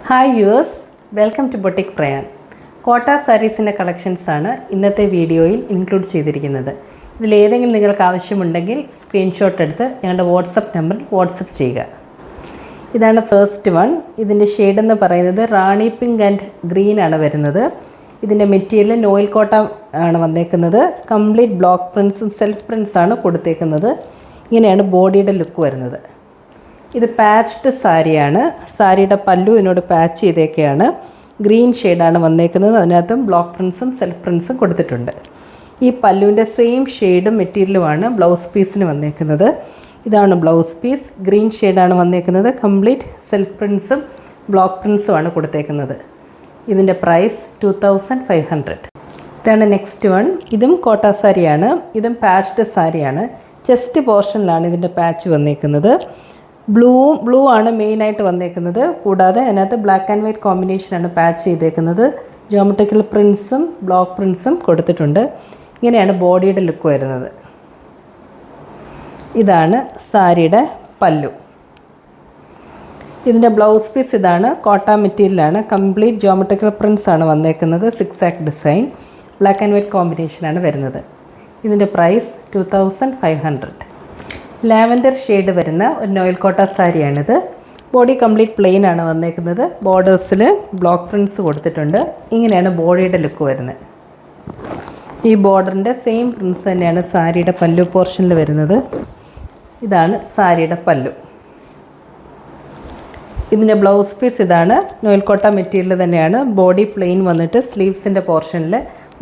Hi viewers, welcome to boutique Prayan. Kota സാരീസിൻ്റെ കളക്ഷൻസാണ് ഇന്നത്തെ വീഡിയോയിൽ ഇൻക്ലൂഡ് ചെയ്തിരിക്കുന്നത്. ഇതിലേതെങ്കിലും നിങ്ങൾക്ക് ആവശ്യമുണ്ടെങ്കിൽ സ്ക്രീൻഷോട്ട് എടുത്ത് ഞങ്ങളുടെ വാട്സപ്പ് നമ്പറിൽ വാട്സപ്പ് ചെയ്യുക. ഇതാണ് ഫസ്റ്റ് വൺ. ഇതിൻ്റെ ഷെയ്ഡ് എന്ന് പറയുന്നത് റാണി പിങ്ക് ആൻഡ് ഗ്രീൻ ആണ് വരുന്നത്. ഇതിൻ്റെ മെറ്റീരിയൽ നോയിൽ കോട്ട ആണ് വന്നേക്കുന്നത്. കംപ്ലീറ്റ് ബ്ലോക്ക് പ്രിൻസും സെൽഫ് പ്രിൻസാണ് കൊടുത്തേക്കുന്നത്. ഇങ്ങനെയാണ് ബോഡിയുടെ ലുക്ക് വരുന്നത്. ഇത് പാച്ച്ഡ് സാരിയാണ്. സാരിയുടെ പല്ലു ഇതിനോട് പാച്ച് ചെയ്തേക്കെയാണ്. ഗ്രീൻ ഷെയ്ഡാണ് വന്നേക്കുന്നത്. അതിനകത്തും ബ്ലോക്ക് പ്രിൻസും സെൽഫ് പ്രിൻസും കൊടുത്തിട്ടുണ്ട്. ഈ പല്ലുവിൻ്റെ സെയിം ഷെയ്ഡും മെറ്റീരിയലുമാണ് ബ്ലൗസ് പീസിന് വന്നേക്കുന്നത്. ഇതാണ് ബ്ലൗസ് പീസ്. ഗ്രീൻ ഷെയ്ഡാണ് വന്നേക്കുന്നത്. കംപ്ലീറ്റ് സെൽഫ് പ്രിൻസും ബ്ലോക്ക് പ്രിൻസുമാണ് കൊടുത്തേക്കുന്നത്. ഇതിൻ്റെ പ്രൈസ് 2500. ഇതാണ് നെക്സ്റ്റ് വൺ. ഇതും കോട്ട സാരിയാണ്. ഇതും പാച്ച്ഡ് സാരിയാണ്. ചെസ്റ്റ് പോർഷനിലാണ് ഇതിൻ്റെ പാച്ച് വന്നേക്കുന്നത്. ബ്ലൂ ആണ് മെയിനായിട്ട് വന്നേക്കുന്നത്. കൂടാതെ അതിനകത്ത് ബ്ലാക്ക് ആൻഡ് വൈറ്റ് കോമ്പിനേഷനാണ് പാച്ച് ചെയ്തേക്കുന്നത്. ജോമെട്രിക്കൽ പ്രിൻസും ബ്ലോക്ക് പ്രിൻസും കൊടുത്തിട്ടുണ്ട്. ഇങ്ങനെയാണ് ബോഡിയുടെ ലുക്ക് വരുന്നത്. ഇതാണ് സാരിയുടെ പല്ലു. ഇതിൻ്റെ ബ്ലൗസ് പീസ് ഇതാണ്. കോട്ട മെറ്റീരിയലാണ്. കംപ്ലീറ്റ് ജോമെട്രിക്കൽ പ്രിൻസ് ആണ് വന്നേക്കുന്നത്. 6 ആക്ക് ഡിസൈൻ. ബ്ലാക്ക് ആൻഡ് വൈറ്റ് കോമ്പിനേഷനാണ് വരുന്നത്. ഇതിൻ്റെ പ്രൈസ് 2500. ലാവൻഡർ ഷെയ്ഡ് വരുന്ന ഒരു നോയിൽ കോട്ട സാരിയാണിത്. ബോഡി കംപ്ലീറ്റ് പ്ലെയിൻ ആണ് വന്നേക്കുന്നത്. ബോർഡേഴ്സിൽ ബ്ലോക്ക് പ്രിൻസ് കൊടുത്തിട്ടുണ്ട്. ഇങ്ങനെയാണ് ബോഡിയുടെ ലുക്ക് വരുന്നത്. ഈ ബോർഡറിൻ്റെ സെയിം പ്രിൻസ് തന്നെയാണ് സാരിയുടെ പല്ലു പോർഷനിൽ വരുന്നത്. ഇതാണ് സാരിയുടെ പല്ലു. ഇതിൻ്റെ ബ്ലൗസ് പീസ് ഇതാണ്. നോയിൽ കോട്ട മെറ്റീരിയൽ തന്നെയാണ്. ബോഡി പ്ലെയിൻ വന്നിട്ട് സ്ലീവ്സിൻ്റെ പോർഷനിൽ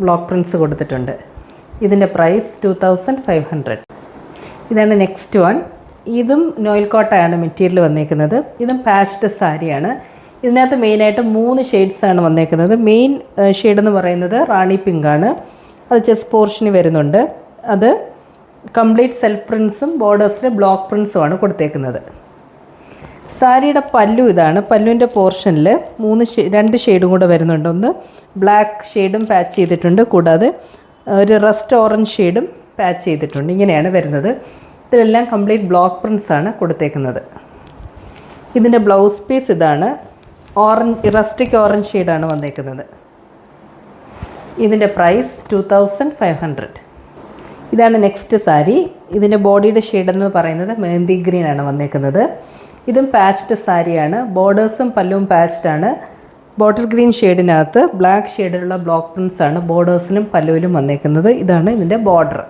ബ്ലോക്ക് പ്രിൻസ് കൊടുത്തിട്ടുണ്ട്. ഇതിൻ്റെ പ്രൈസ് 2500. ഇതാണ് നെക്സ്റ്റ് വൺ. ഇതും നോയിൽ കോട്ടയാണ് മെറ്റീരിയൽ വന്നേക്കുന്നത്. ഇതും പാച്ച്ഡ് സാരിയാണ്. ഇതിനകത്ത് മെയിനായിട്ട് 3 ഷെയ്ഡ്സാണ് വന്നേക്കുന്നത്. മെയിൻ ഷെയ്ഡ് എന്ന് പറയുന്നത് റാണി പിങ്ക് ആണ്. അത് ചെസ്റ്റ് പോർഷന് വരുന്നുണ്ട്. അത് കംപ്ലീറ്റ് സെൽഫ് പ്രിൻസും ബോർഡേഴ്സിൽ ബ്ലോക്ക് പ്രിൻസുമാണ് കൊടുത്തേക്കുന്നത്. സാരിയുടെ പല്ലു ഇതാണ്. പല്ലുവിൻ്റെ പോർഷനിൽ 2 ഷെയ്ഡും കൂടെ വരുന്നുണ്ട്. ഒന്ന് ബ്ലാക്ക് ഷെയ്ഡും പാച്ച് ചെയ്തിട്ടുണ്ട്. കൂടാതെ ഒരു റസ്റ്റ് ഓറഞ്ച് ഷെയ്ഡും പാച്ച് ചെയ്തിട്ടുണ്ട്. ഇങ്ങനെയാണ് വരുന്നത്. ഇതിലെല്ലാം കംപ്ലീറ്റ് ബ്ലോക്ക് പ്രിൻസാണ് കൊടുത്തേക്കുന്നത്. ഇതിൻ്റെ ബ്ലൗസ് പീസ് ഇതാണ്. റസ്റ്റിക് ഓറഞ്ച് ഷെയ്ഡാണ് വന്നേക്കുന്നത്. ഇതിൻ്റെ പ്രൈസ് 2500. ഇതാണ് നെക്സ്റ്റ് സാരി. ഇതിൻ്റെ ബോഡിയുടെ ഷെയ്ഡ് എന്ന് പറയുന്നത് മെഹന്തി ഗ്രീൻ ആണ് വന്നേക്കുന്നത്. ഇതും പാച്ച്ഡ് സാരിയാണ്. ബോർഡേഴ്സും പല്ലുവും പാച്ച്ഡ് ആണ്. ബോട്ടിൽ ഗ്രീൻ ഷെയ്ഡിനകത്ത് ബ്ലാക്ക് ഷെയ്ഡിലുള്ള ബ്ലോക്ക് പ്രിൻസാണ് ബോർഡേഴ്സിലും പല്ലുവിലും വന്നേക്കുന്നത്. ഇതാണ് ഇതിൻ്റെ ബോർഡർ.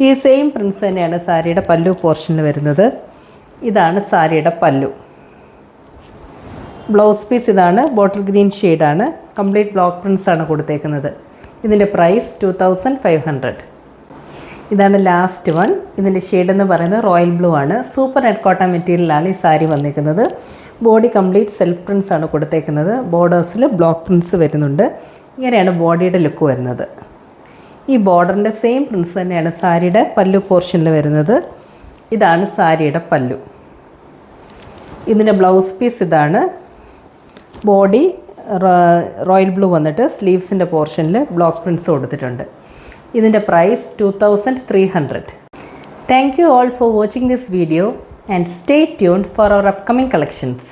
ഈ സെയിം പ്രിൻസ് തന്നെയാണ് സാരിയുടെ പല്ലു പോർഷനിൽ വരുന്നത്. ഇതാണ് സാരിയുടെ പല്ലു. ബ്ലൗസ് പീസ് ഇതാണ്. ബോട്ടിൽ ഗ്രീൻ ഷെയ്ഡാണ്. കംപ്ലീറ്റ് ബ്ലോക്ക് പ്രിൻസാണ് കൊടുത്തേക്കുന്നത്. ഇതിൻ്റെ പ്രൈസ് 2500. ഇതാണ് ലാസ്റ്റ് വൺ. ഇതിൻ്റെ ഷെയ്ഡ് എന്ന് പറയുന്നത് റോയൽ ബ്ലൂ ആണ്. സൂപ്പർ നെറ്റ് കോട്ടൺ മെറ്റീരിയലാണ് ഈ സാരി വന്നേക്കുന്നത്. ബോഡി കംപ്ലീറ്റ് സെൽഫ് പ്രിൻസ് ആണ് കൊടുത്തേക്കുന്നത്. ബോർഡേഴ്സിൽ ബ്ലോക്ക് പ്രിൻസ് വരുന്നുണ്ട്. ഇങ്ങനെയാണ് ബോഡിയുടെ ലുക്ക് വരുന്നത്. ഈ ബോർഡറിൻ്റെ സെയിം പ്രിൻസ് തന്നെയാണ് സാരിയുടെ പല്ലു പോർഷനിൽ വരുന്നത്. ഇതാണ് സാരിയുടെ പല്ലു. ഇതിൻ്റെ ബ്ലൗസ് പീസ് ഇതാണ്. ബോഡി റോയൽ ബ്ലൂ വന്നിട്ട് സ്ലീവ്സിൻ്റെ പോർഷനിൽ ബ്ലോക്ക് പ്രിൻസ് കൊടുത്തിട്ടുണ്ട്. ഇതിൻ്റെ price 2300. Thank you all for watching this video and stay tuned for our upcoming collections.